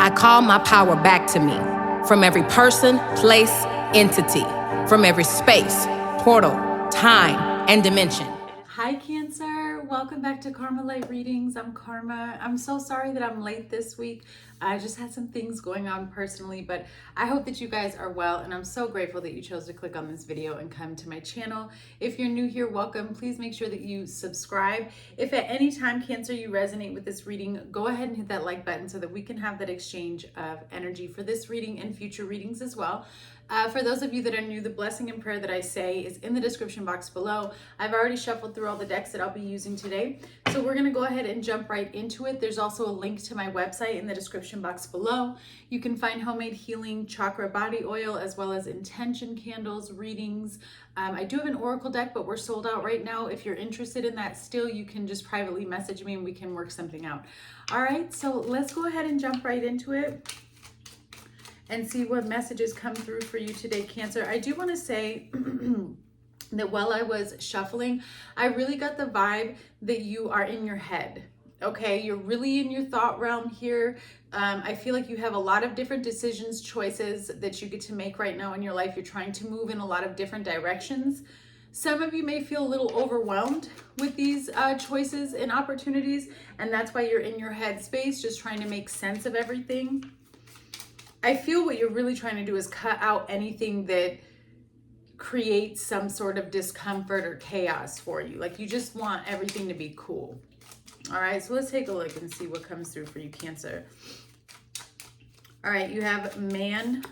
I call my power back to me from every person, place, entity, from every space, portal, time, and dimension. Hi Cancer, welcome back to Karma Light Readings. I'm Karma. I'm so sorry that I'm late this week. I just had some things going on personally, but I hope that you guys are well, and I'm so grateful that you chose to click on this video and come to my channel. If you're new here, welcome. Please make sure that you subscribe. If at any time, Cancer, you resonate with this reading, go ahead and hit that like button so that we can have that exchange of energy for this reading and future readings as well. For those of you that are new, the blessing and prayer that I say is in the description box below. I've already shuffled through all the decks that I'll be using today, so we're going to go ahead and jump right into it. There's also a link to my website in the description box below. You can find homemade healing chakra body oil, as well as intention candles, readings. I do have an oracle deck, but we're sold out right now. If you're interested in that still, you can just privately message me and we can work something out. All right, so let's go ahead and jump right into it and see what messages come through for you today, Cancer. I do want to say that while I was shuffling, I really got the vibe that you are in your head. Okay, you're really in your thought realm here. I feel like you have a lot of different decisions, choices that you get to make right now in your life. You're trying to move in a lot of different directions. Some of you may feel a little overwhelmed with these choices and opportunities, and that's why you're in your head space, just trying to make sense of everything. I feel what you're really trying to do is cut out anything that creates some sort of discomfort or chaos for you. Like, you just want everything to be cool. All right, so let's take a look and see what comes through for you, Cancer. All right, you have man.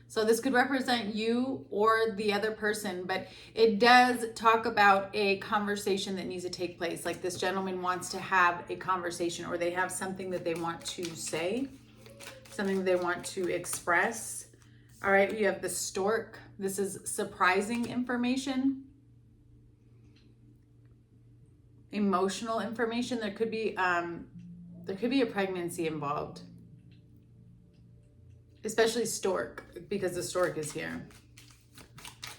So this could represent you or the other person, but it does talk about a conversation that needs to take place. Like, this gentleman wants to have a conversation, or they have something that they want to say, something they want to express. All right, you have the stork. This is surprising information, emotional information. There could be a pregnancy involved, especially stork, because the stork is here.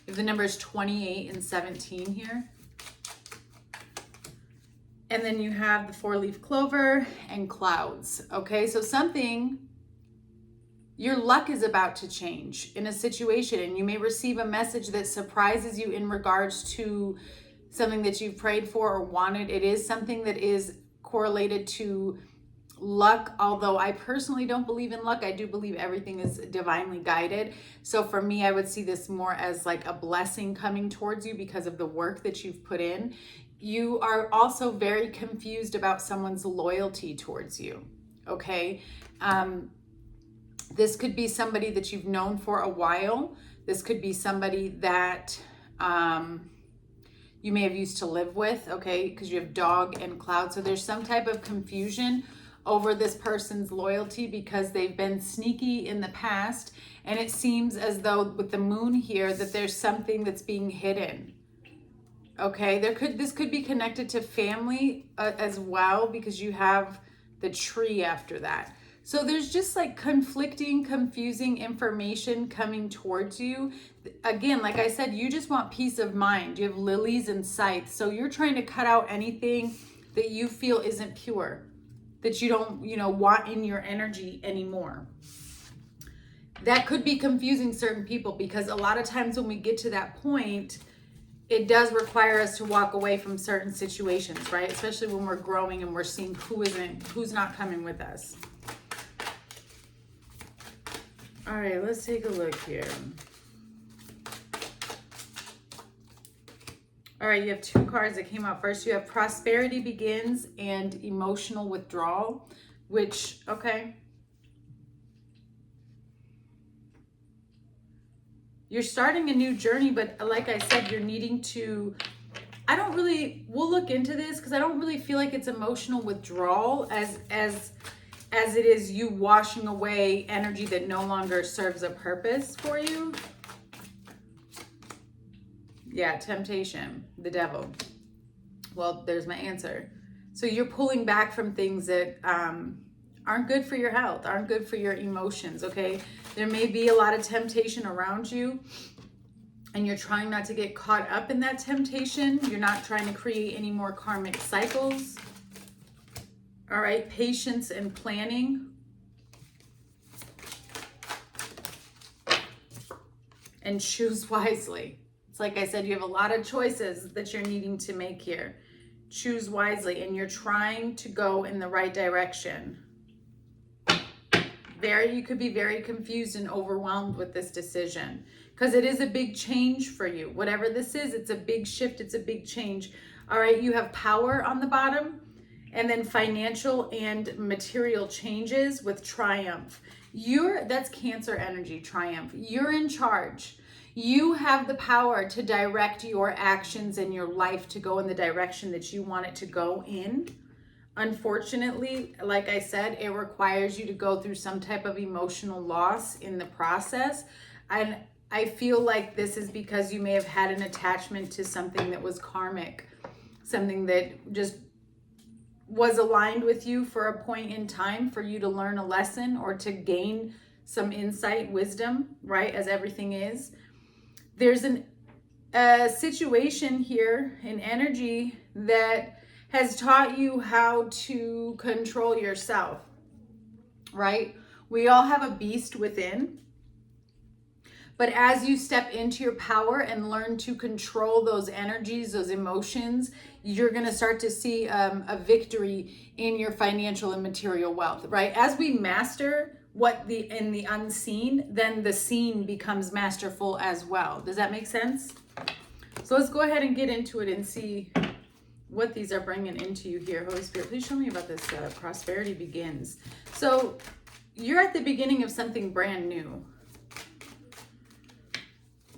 If the numbers 28 and 17 here. And then you have the 4-leaf clover and clouds. Okay, so your luck is about to change in a situation, and you may receive a message that surprises you in regards to something that you've prayed for or wanted. It is something that is correlated to luck, although I personally don't believe in luck. I do believe everything is divinely guided. So for me, I would see this more as like a blessing coming towards you because of the work that you've put in. You are also very confused about someone's loyalty towards you, okay? This could be somebody that you've known for a while. This could be somebody that you may have used to live with, okay? Because you have dog and cloud. So there's some type of confusion over this person's loyalty because they've been sneaky in the past. And it seems as though with the moon here that there's something that's being hidden. Okay, this could be connected to family as well, because you have the tree after that. So there's just like conflicting, confusing information coming towards you. Again, like I said, you just want peace of mind. You have lilies and scythes. So you're trying to cut out anything that you feel isn't pure, that you don't, want in your energy anymore. That could be confusing certain people, because a lot of times when we get to that point, it does require us to walk away from certain situations, right? Especially when we're growing and we're seeing who's not coming with us. All right, let's take a look here. All right, you have two cards that came out first. You have prosperity begins and emotional withdrawal, which, okay. You're starting a new journey, but like I said, you're needing to, we'll look into this, because I don't really feel like it's emotional withdrawal as it is you washing away energy that no longer serves a purpose for you. Yeah, temptation, the devil. Well, there's my answer. So you're pulling back from things that aren't good for your health, aren't good for your emotions, okay? There may be a lot of temptation around you, and you're trying not to get caught up in that temptation. You're not trying to create any more karmic cycles. All right, patience and planning. and choose wisely. It's like I said, you have a lot of choices that you're needing to make here. Choose wisely, and you're trying to go in the right direction. You could be very confused and overwhelmed with this decision because it is a big change for you. Whatever this is, it's a big shift. It's a big change. All right. You have power on the bottom, and then financial and material changes with triumph. That's Cancer energy, triumph. You're in charge. You have the power to direct your actions in your life to go in the direction that you want it to go in. Unfortunately, like I said, it requires you to go through some type of emotional loss in the process. And I feel like this is because you may have had an attachment to something that was karmic, something that just was aligned with you for a point in time for you to learn a lesson or to gain some insight, wisdom, right? As everything is. There's a situation here in energy that has taught you how to control yourself, right? We all have a beast within. But as you step into your power and learn to control those energies, those emotions, you're going to start to see a victory in your financial and material wealth, right? As we master in the unseen, then the seen becomes masterful as well. Does that make sense? So let's go ahead and get into it and see what these are bringing into you here. Holy Spirit, please show me about this prosperity begins. So you're at the beginning of something brand new.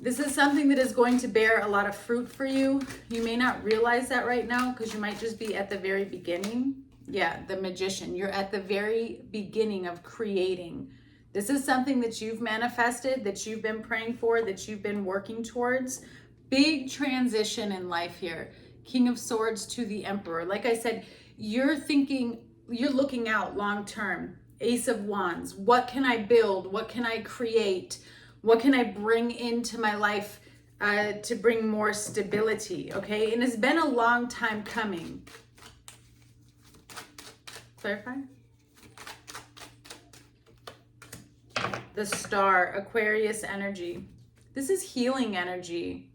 This is something that is going to bear a lot of fruit for you. You may not realize that right now because you might just be at the very beginning. Yeah, the Magician. You're at the very beginning of creating. This is something that you've manifested, that you've been praying for, that you've been working towards. Big transition in life here. King of Swords to the Emperor. Like I said, you're looking out long term. Ace of Wands. What can I build? What can I create? What can I bring into my life to bring more stability? Okay, and it's been a long time coming. Clarify. The Star, Aquarius energy. This is healing energy.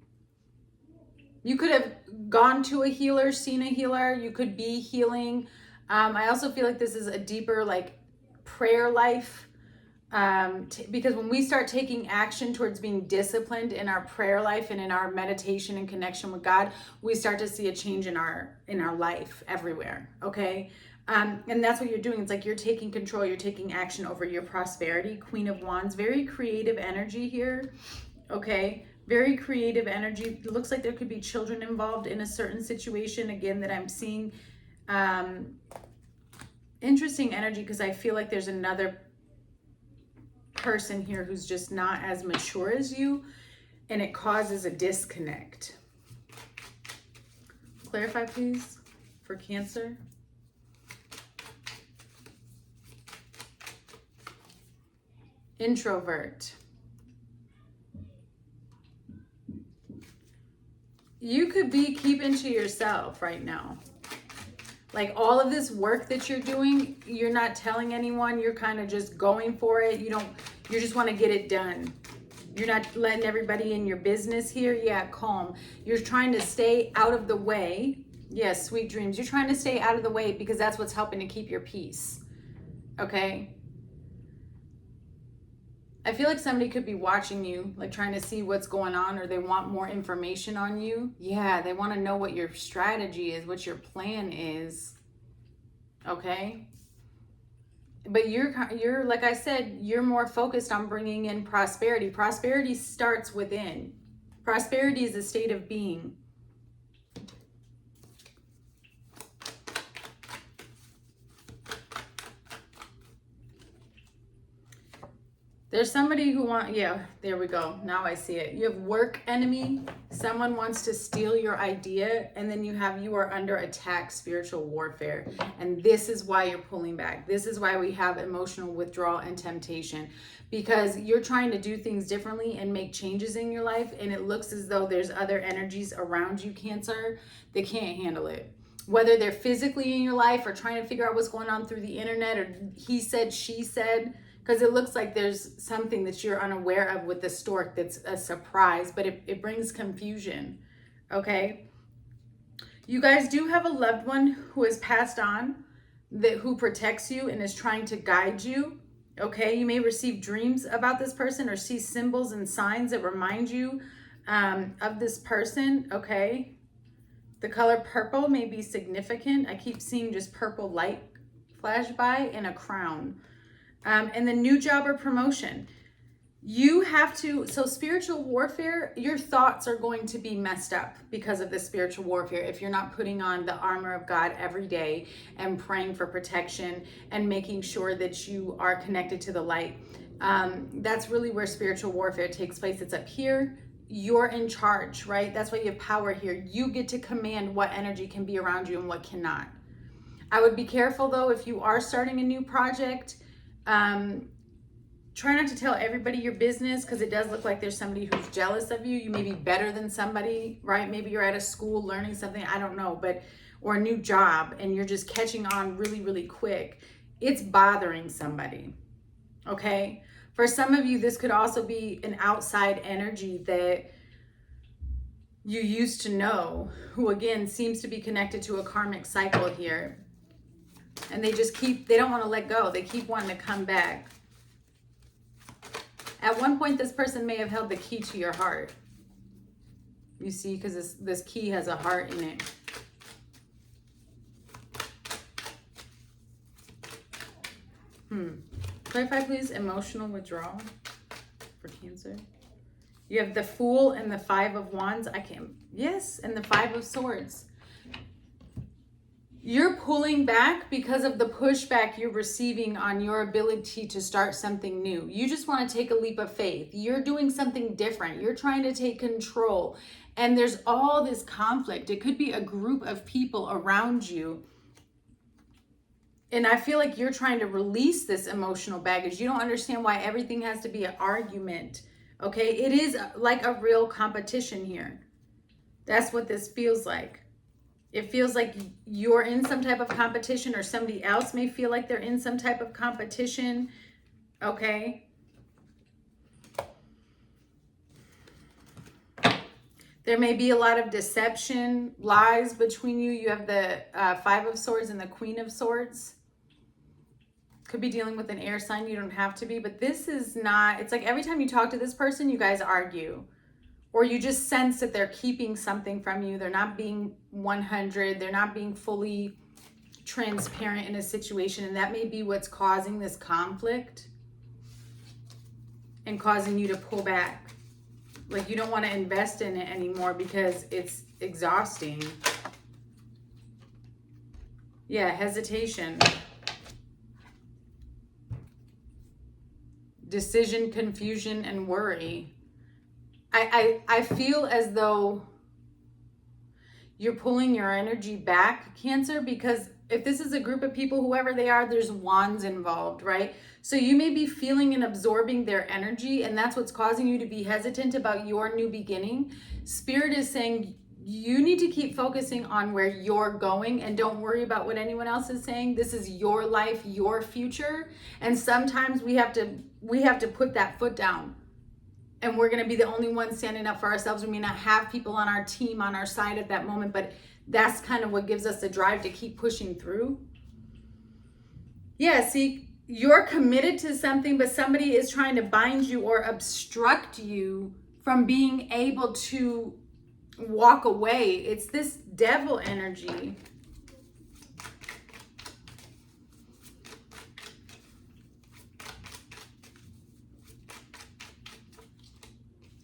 You could have gone to a healer, seen a healer. You could be healing. I also feel like this is a deeper prayer life. Because when we start taking action towards being disciplined in our prayer life and in our meditation and connection with God, we start to see a change in our life everywhere. Okay. And that's what you're doing. It's like you're taking control. You're taking action over your prosperity. Queen of Wands, very creative energy here. Okay. Very creative energy. It looks like there could be children involved in a certain situation again that I'm seeing. Interesting energy because I feel like there's another person here who's just not as mature as you, and it causes a disconnect. Clarify, please, for Cancer. Introvert. You could be keeping to yourself right now. Like all of this work that you're doing, you're not telling anyone. You're kind of just going for it. You just want to get it done. You're not letting everybody in your business here. Yeah, calm. You're trying to stay out of the way. Yes, sweet dreams. You're trying to stay out of the way because that's what's helping to keep your peace. Okay? I feel like somebody could be watching you, like trying to see what's going on, or they want more information on you. Yeah, they want to know what your strategy is, what your plan is. Okay? But you're like I said, you're more focused on bringing in prosperity. Prosperity starts within. Prosperity is a state of being. There's somebody who yeah, there we go. Now I see it. You have work enemy. Someone wants to steal your idea, and then you are under attack, spiritual warfare. And this is why you're pulling back. This is why we have emotional withdrawal and temptation, because you're trying to do things differently and make changes in your life, and it looks as though there's other energies around you, Cancer, that can't handle it. Whether they're physically in your life or trying to figure out what's going on through the internet, or he said, she said, because it looks like there's something that you're unaware of with the stork that's a surprise, but it brings confusion, okay? You guys do have a loved one who has passed on, who protects you and is trying to guide you, okay? You may receive dreams about this person or see symbols and signs that remind you of this person, okay? The color purple may be significant. I keep seeing just purple light flash by and a crown. And the new job or promotion. You have to, so spiritual warfare, your thoughts are going to be messed up because of this spiritual warfare if you're not putting on the armor of God every day and praying for protection and making sure that you are connected to the light. That's really where spiritual warfare takes place. It's up here. You're in charge, right? That's why you have power here. You get to command what energy can be around you and what cannot. I would be careful though, if you are starting a new project, try not to tell everybody your business, because it does look like there's somebody who's jealous of you. You may be better than somebody, right? Maybe you're at a school learning something, I don't know, or a new job, and you're just catching on really, really quick. It's bothering somebody, okay? For some of you, this could also be an outside energy that you used to know, who again seems to be connected to a karmic cycle here. And they don't want to let go. They keep wanting to come back. At one point, this person may have held the key to your heart. You see, because this key has a heart in it. Clarify, please, emotional withdrawal for Cancer. You have the Fool and the Five of Wands. Yes, and the Five of Swords. You're pulling back because of the pushback you're receiving on your ability to start something new. You just want to take a leap of faith. You're doing something different. You're trying to take control. And there's all this conflict. It could be a group of people around you. And I feel like you're trying to release this emotional baggage. You don't understand why everything has to be an argument. Okay? It is like a real competition here. That's what this feels like. It feels like you're in some type of competition, or somebody else may feel like they're in some type of competition. Okay. There may be a lot of deception, lies between you. You have the Five of Swords and the Queen of Swords. Could be dealing with an air sign. You don't have to be, but this is not, it's like every time you talk to this person, you guys argue. Or you just sense that they're keeping something from you. They're not being 100. They're not being fully transparent in a situation. And that may be what's causing this conflict and causing you to pull back. Like you don't want to invest in it anymore because it's exhausting. Yeah, hesitation. Decision, confusion, and worry. I feel as though you're pulling your energy back, Cancer, because if this is a group of people, whoever they are, there's wands involved, right? So you may be feeling and absorbing their energy, and that's what's causing you to be hesitant about your new beginning. Spirit is saying you need to keep focusing on where you're going and don't worry about what anyone else is saying. This is your life, your future. And sometimes we have to put that foot down. And we're going to be the only ones standing up for ourselves. We may not have people on our team, on our side at that moment, but that's kind of what gives us the drive to keep pushing through. Yeah, see, you're committed to something, but somebody is trying to bind you or obstruct you from being able to walk away. It's this devil energy.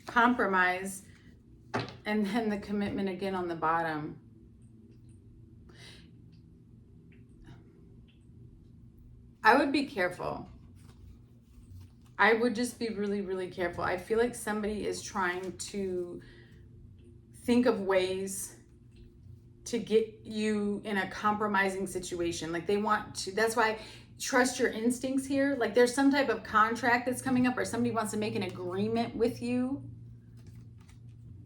Compromise, and then the commitment again on the bottom. I would be careful. I would just be really, really careful. I feel like somebody is trying to think of ways to get you in a compromising situation. Like they want to, that's why trust your instincts here. Like there's some type of contract that's coming up, or somebody wants to make an agreement with you.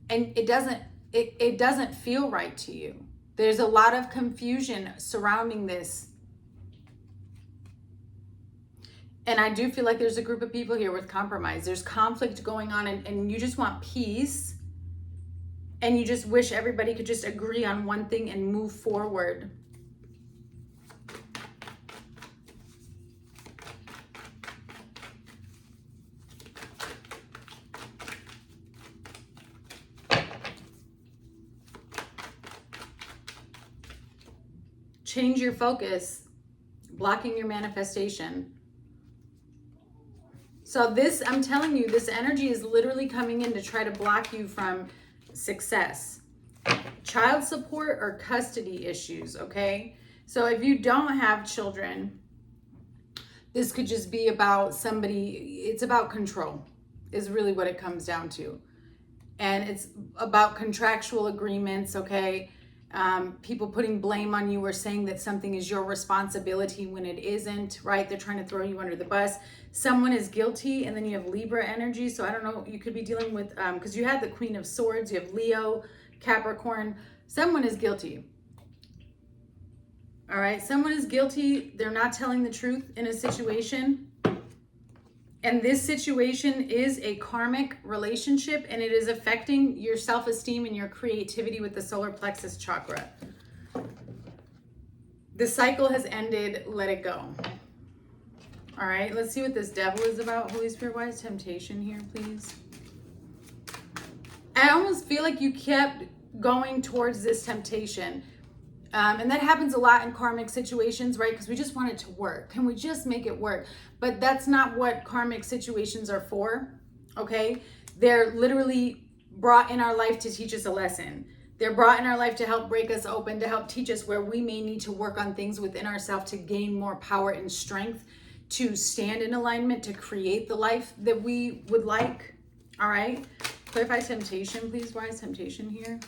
And it doesn't feel right to you. There's a lot of confusion surrounding this. And I do feel like there's a group of people here with compromise. There's conflict going on, and you just want peace. And you just wish everybody could just agree on one thing and move forward. Change your focus, blocking your manifestation. So this, I'm telling you, this energy is literally coming in to try to block you from success, child support, or custody issues, okay? So if you don't have children, this could just be about somebody, it's about control, is really what it comes down to. And it's about contractual agreements, okay? People putting blame on you or saying that something is your responsibility when it isn't, right? They're trying to throw you under the bus. Someone is guilty, and then you have Libra energy. So I don't know, you could be dealing with, because you have the Queen of Swords, you have Leo, Capricorn. Someone is guilty. All right, someone is guilty. They're not telling the truth in a situation. And this situation is a karmic relationship, and it is affecting your self-esteem and your creativity with the solar plexus chakra. The cycle has ended. Let it go. All right, let's see what this devil is about. Holy Spirit, why is temptation here, please? I almost feel like you kept going towards this temptation. And that happens a lot in karmic situations, right? Because we just want it to work. Can we just make it work? But that's not what karmic situations are for, okay? They're literally brought in our life to teach us a lesson. They're brought in our life to help break us open, to help teach us where we may need to work on things within ourselves to gain more power and strength, to stand in alignment, to create the life that we would like, all right? Clarify temptation, please. Why is temptation here?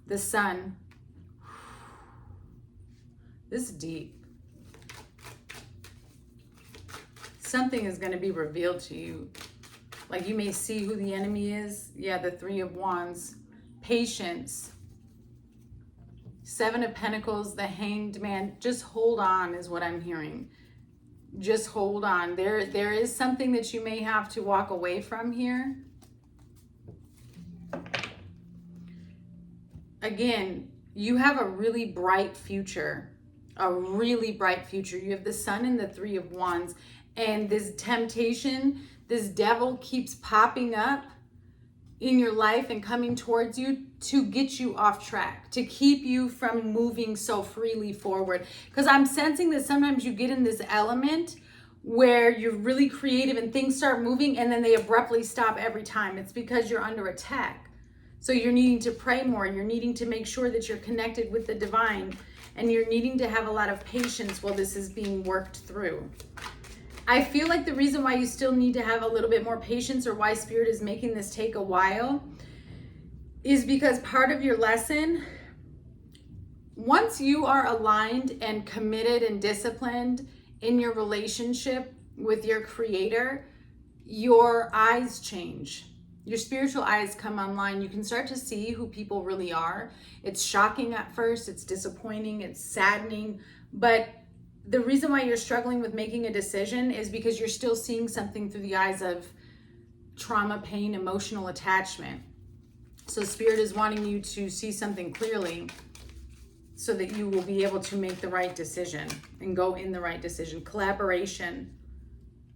The sun. This is deep. Something is going to be revealed to you. Like you may see who the enemy is. Yeah, the Three of Wands. Patience. Seven of Pentacles, the Hanged Man. Just hold on is what I'm hearing. Just hold on. There is something that you may have to walk away from here. Again, you have a really bright future, a really bright future. You have the Sun and the Three of Wands, and this temptation, this devil keeps popping up in your life and coming towards you to get you off track, to keep you from moving so freely forward. Because I'm sensing that sometimes you get in this element where you're really creative and things start moving and then they abruptly stop every time. It's because you're under attack. So you're needing to pray more. You're needing to make sure that you're connected with the divine, and you're needing to have a lot of patience while this is being worked through. I feel like the reason why you still need to have a little bit more patience, or why Spirit is making this take a while, is because part of your lesson, once you are aligned and committed and disciplined in your relationship with your Creator, your eyes change. Your spiritual eyes come online. You can start to see who people really are. It's shocking at first. It's disappointing. It's saddening. But the reason why you're struggling with making a decision is because you're still seeing something through the eyes of trauma, pain, emotional attachment. So Spirit is wanting you to see something clearly so that you will be able to make the right decision and go in the right decision. Collaboration,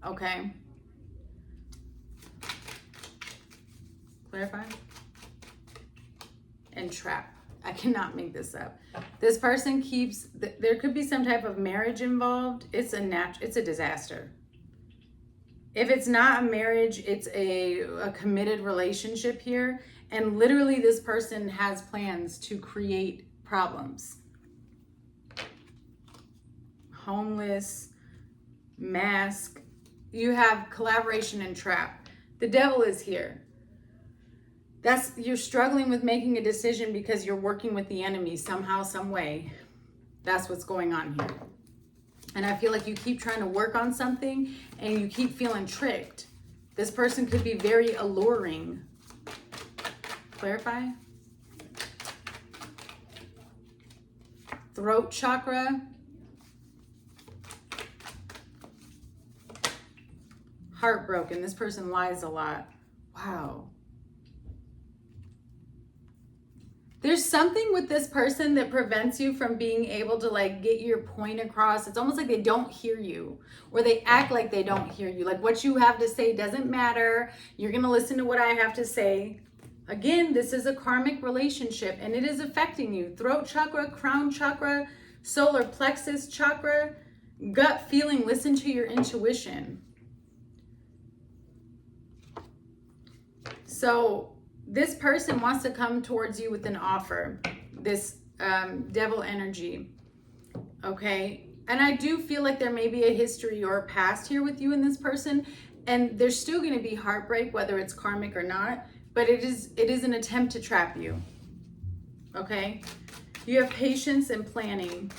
okay? Clarify. And trap. I cannot make this up. This person keeps, there could be some type of marriage involved. It's a disaster. If it's not a marriage, it's a committed relationship here. And literally this person has plans to create problems. Homeless, mask. You have collaboration and trap. The devil is here. You're struggling with making a decision because you're working with the enemy somehow, some way. That's what's going on here. And I feel like you keep trying to work on something and you keep feeling tricked. This person could be very alluring. Clarify. throat chakra, heartbroken. This person lies a lot. Wow. There's something with this person that prevents you from being able to like get your point across. It's almost like they don't hear you, or they act like they don't hear you. Like what you have to say doesn't matter. You're going to listen to what I have to say. Again, this is a karmic relationship and it is affecting you. Throat chakra, crown chakra, solar plexus chakra, gut feeling. Listen to your intuition. So this person wants to come towards you with an offer, this devil energy, okay? And I do feel like there may be a history or a past here with you and this person, and there's still going to be heartbreak, whether it's karmic or not, but it is an attempt to trap you, okay? You have patience and planning.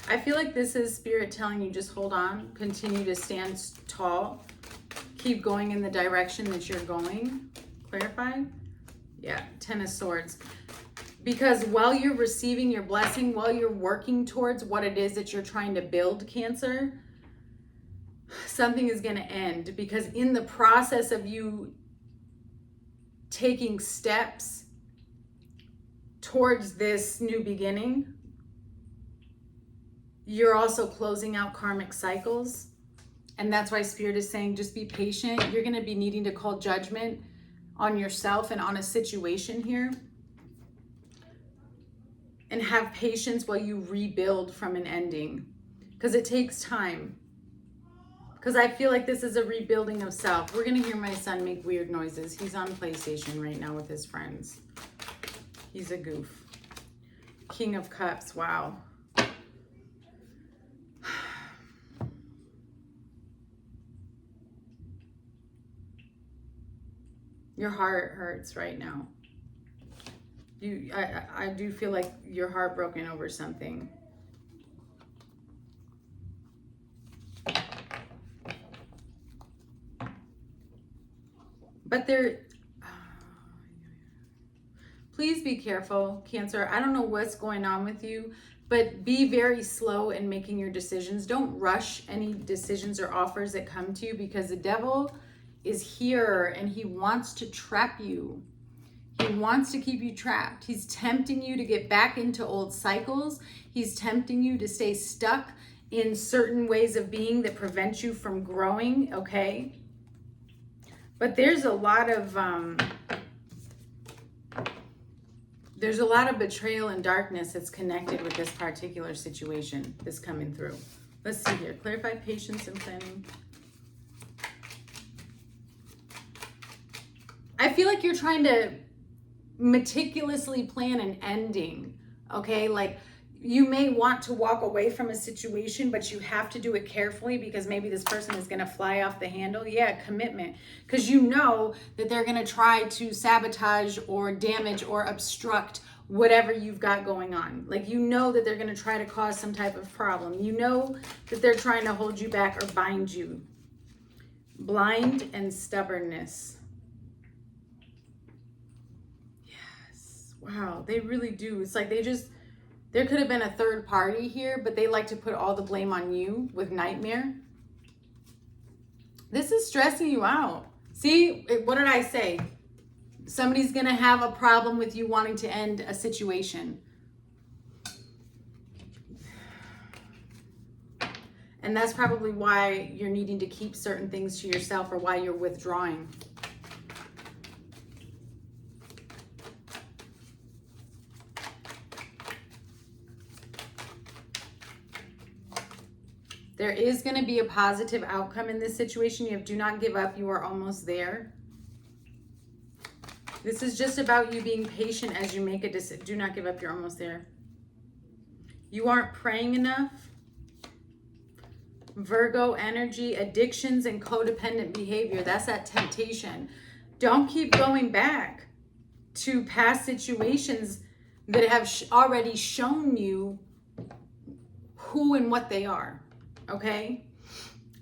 I feel like this is spirit telling you just hold on, continue to stand tall. Keep going in the direction that you're going. Clarify? Yeah, 10 of Swords. Because while you're receiving your blessing, while you're working towards what it is that you're trying to build, Cancer, something is going to end. Because in the process of you taking steps towards this new beginning, you're also closing out karmic cycles. And that's why Spirit is saying, just be patient. You're going to be needing to call judgment on yourself and on a situation here. And have patience while you rebuild from an ending. Because it takes time. Because I feel like this is a rebuilding of self. We're going to hear my son make weird noises. He's on PlayStation right now with his friends. He's a goof. King of Cups. Wow. Your heart hurts right now. I do feel like you're heartbroken over something. But please be careful, Cancer. I don't know what's going on with you, but be very slow in making your decisions. Don't rush any decisions or offers that come to you, because the devil is here and he wants to trap you. He wants to keep you trapped. He's tempting you to get back into old cycles. He's tempting you to stay stuck in certain ways of being that prevent you from growing, okay? But there's a lot of betrayal and darkness that's connected with this particular situation that's coming through. Let's see here. Clarify patience and planning. I feel like you're trying to meticulously plan an ending, okay? Like you may want to walk away from a situation, but you have to do it carefully because maybe this person is going to fly off the handle. Yeah, commitment. Because you know that they're going to try to sabotage or damage or obstruct whatever you've got going on. Like you know that they're going to try to cause some type of problem. You know that they're trying to hold you back or bind you. Blind and stubbornness. Wow, they really do. It's like there could have been a third party here, but they like to put all the blame on you with nightmare. This is stressing you out. See, what did I say? Somebody's going to have a problem with you wanting to end a situation. And that's probably why you're needing to keep certain things to yourself, or why you're withdrawing. There is going to be a positive outcome in this situation. You have do not give up. You are almost there. This is just about you being patient as you make a decision. Do not give up. You're almost there. You aren't praying enough. Virgo energy, addictions and codependent behavior. That's that temptation. Don't keep going back to past situations that have already shown you who and what they are. Okay.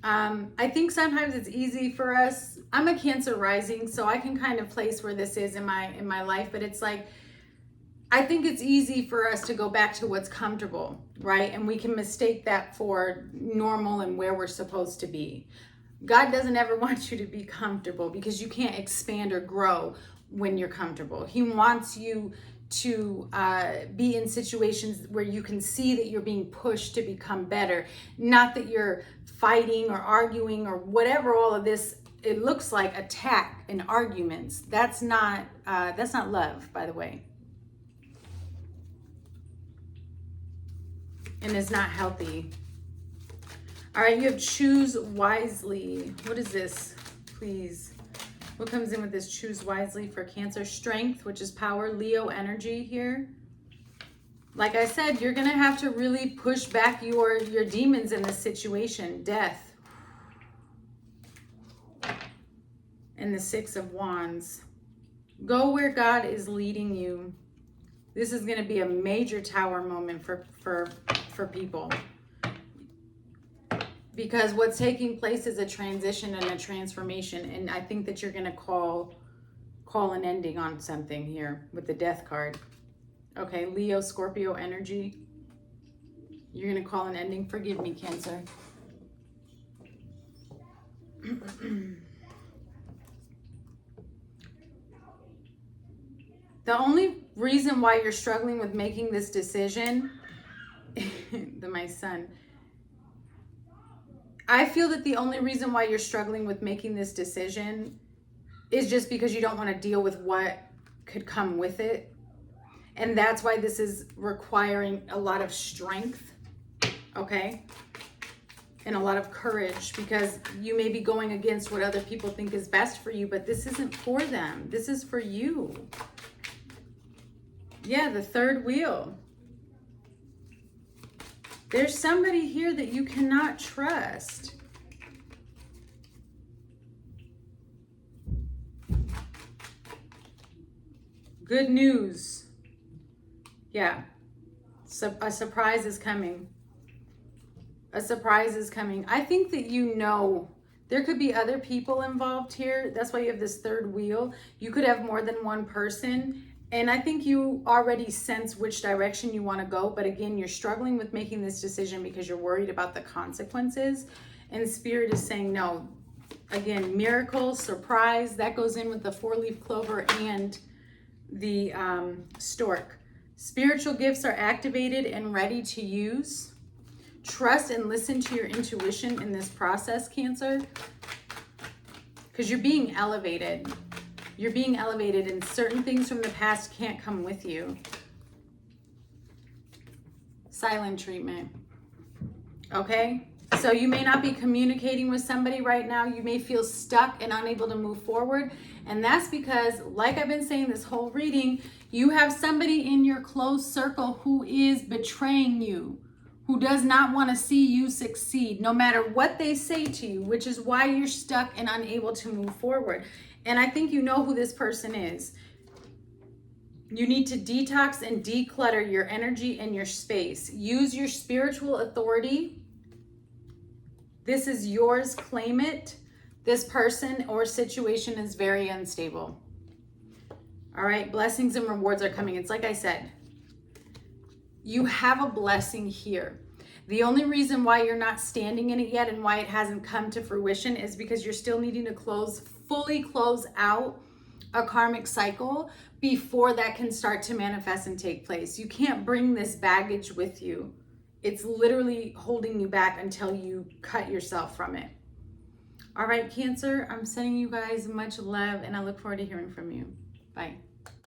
I think sometimes it's easy for us. I'm a Cancer rising, so I can kind of place where this is in my life, but it's like I think it's easy for us to go back to what's comfortable, right? And we can mistake that for normal and where we're supposed to be. God doesn't ever want you to be comfortable, because you can't expand or grow when you're comfortable. He wants you to be in situations where you can see that you're being pushed to become better, not that you're fighting or arguing or whatever all of this, it looks like attack and arguments. That's not love, by the way. And it's not healthy. All right, you have choose wisely. What is this, please? What comes in with this choose wisely for Cancer? Strength, which is power. Leo energy here. Like I said, you're going to have to really push back your demons in this situation. Death. And the Six of Wands. Go where God is leading you. This is going to be a major tower moment for people. Because what's taking place is a transition and a transformation. And I think that you're going to call an ending on something here with the Death card. Okay, Leo, Scorpio energy. You're going to call an ending. Forgive me, Cancer. The only reason why you're struggling with making this decision, my son, I feel that the only reason why you're struggling with making this decision is just because you don't want to deal with what could come with it. And that's why this is requiring a lot of strength, okay? And a lot of courage, because you may be going against what other people think is best for you, but this isn't for them. This is for you. Yeah, the third wheel. There's somebody here that you cannot trust. Good news. Yeah. A surprise is coming. A surprise is coming. I think that you know there could be other people involved here. That's why you have this third wheel. You could have more than one person. And I think you already sense which direction you want to go. But again, you're struggling with making this decision because you're worried about the consequences. And Spirit is saying no. Again, miracle, surprise. That goes in with the 4-leaf clover and the stork. Spiritual gifts are activated and ready to use. Trust and listen to your intuition in this process, Cancer. Because you're being elevated. You're being elevated, and certain things from the past can't come with you. Silent treatment. Okay? So you may not be communicating with somebody right now. You may feel stuck and unable to move forward. And that's because, like I've been saying this whole reading, you have somebody in your close circle who is betraying you, who does not want to see you succeed, no matter what they say to you, which is why you're stuck and unable to move forward. And I think you know who this person is. You need to detox and declutter your energy and your space. Use your spiritual authority. This is yours. Claim it. This person or situation is very unstable. All right. Blessings and rewards are coming. It's like I said, you have a blessing here. The only reason why you're not standing in it yet and why it hasn't come to fruition is because you're still needing to fully close out a karmic cycle before that can start to manifest and take place. You can't bring this baggage with you. It's literally holding you back until you cut yourself from it. All right, Cancer, I'm sending you guys much love, and I look forward to hearing from you. Bye.